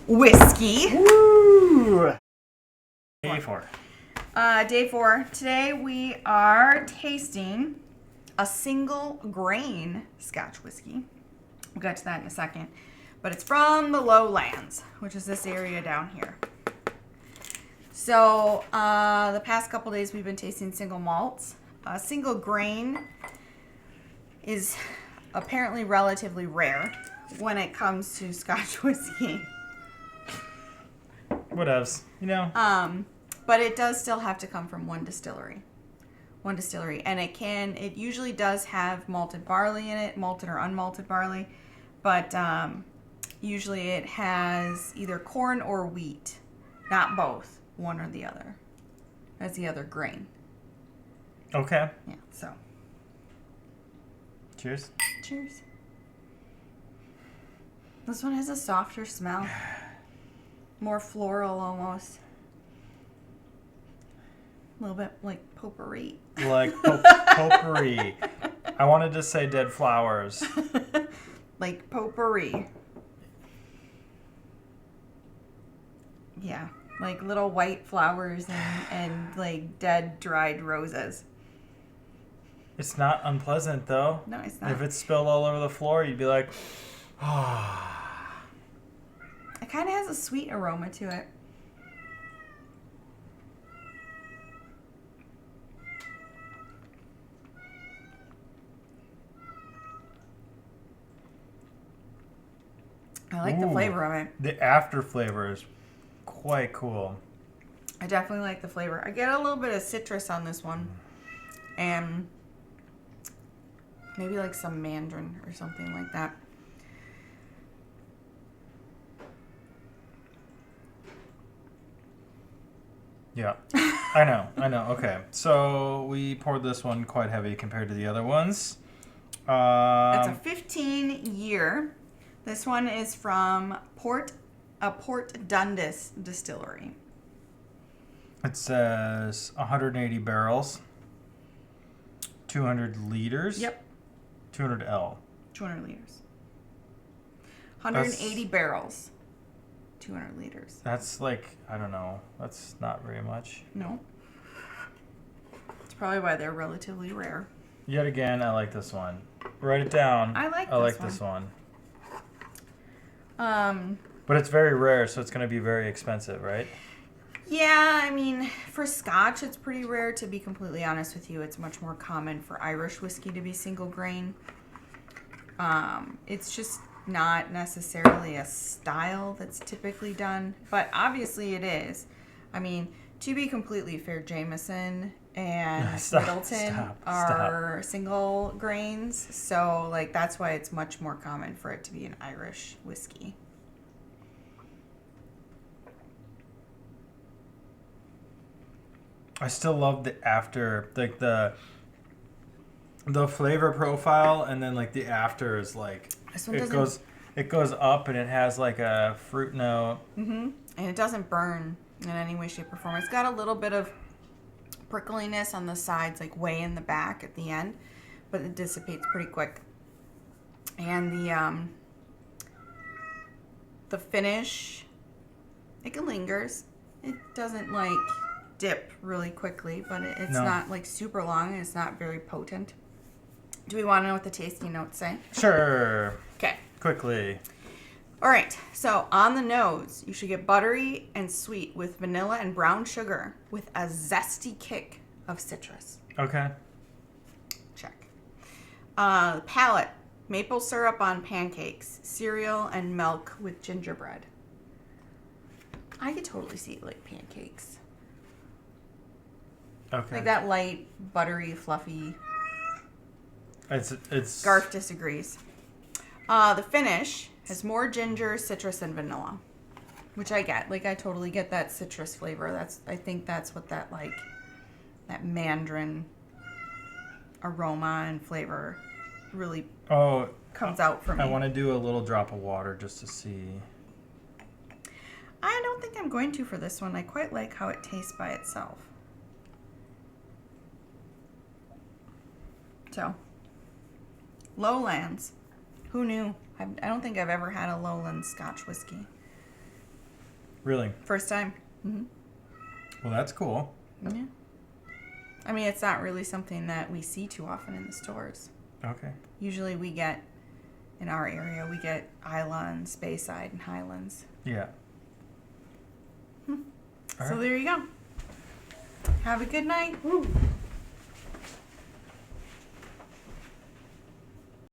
whiskey. Woo! Day 4. Day 4. Today we are tasting a single grain Scotch whiskey. We'll get to that in a second. But it's from the lowlands, which is this area down here. So the past couple days we've been tasting single malts. Single grain is apparently relatively rare when it comes to Scotch whiskey. Whatevs, you know. But it does still have to come from one distillery. And it usually does have malted barley in it, malted or unmalted barley. But usually it has either corn or wheat. Not both, one or the other. That's the other grain. Okay. Yeah, so. Cheers. Cheers. This one has a softer smell. More floral almost. A little bit like potpourri. Like potpourri. I wanted to say dead flowers. Like potpourri. Yeah. Like little white flowers and like dead dried roses. It's not unpleasant though. No, it's not. If it spilled all over the floor, you'd be like, ah. It kind of has a sweet aroma to it. I like the flavor of it. The after flavor is quite cool. I definitely like the flavor. I get a little bit of citrus on this one. And maybe like some mandarin or something like that. Yeah, I know. Okay, so we poured this one quite heavy compared to the other ones. It's a 15-year. This one is from Port Dundas Distillery. It says 180 barrels, 200 liters. Yep. 200 L. 200 liters. 180 barrels. 200 liters. That's like, I don't know. That's not very much. No. It's probably why they're relatively rare. Yet again, I like this one. Write it down. I like this one. Um, But it's very rare, so it's going to be very expensive, right? yeah, I mean, for Scotch, it's pretty rare, to be completely honest with you. It's much more common for Irish whiskey to be single grain. It's just not necessarily a style that's typically done, but obviously it is. I mean, to be completely fair, Jameson and Middleton are single grains, so like that's why it's much more common for it to be an Irish whiskey. I still love the after, like the flavor profile, and then like the after is like it goes up and it has like a fruit note. Mm-hmm. And it doesn't burn in any way, shape, or form. It's got a little bit of prickliness on the sides, like way in the back at the end, but it dissipates pretty quick. And the finish, it lingers. It doesn't like dip really quickly, but it's not like super long, and it's not very potent. Do we want to know what the tasting notes say? Sure. Okay. Quickly. All right. So on the nose, you should get buttery and sweet with vanilla and brown sugar with a zesty kick of citrus. Okay. Check. Palate, maple syrup on pancakes, cereal, and milk with gingerbread. I could totally see like pancakes. Okay. Like that light, buttery, fluffy. It's Garth disagrees. The finish has more ginger, citrus, and vanilla, which I get. Like I totally get that citrus flavor. I think that's what that mandarin aroma and flavor really comes out for me. I want to do a little drop of water just to see. I don't think I'm going to for this one. I quite like how it tastes by itself. So, lowlands. Who knew? I don't think I've ever had a lowland Scotch whiskey. Really? First time. Mm-hmm. Well, that's cool. Yeah. I mean, it's not really something that we see too often in the stores. Okay. Usually we get, in our area, we get Islands, Bayside, and Highlands. Yeah. So All right. there you go. Have a good night. Woo.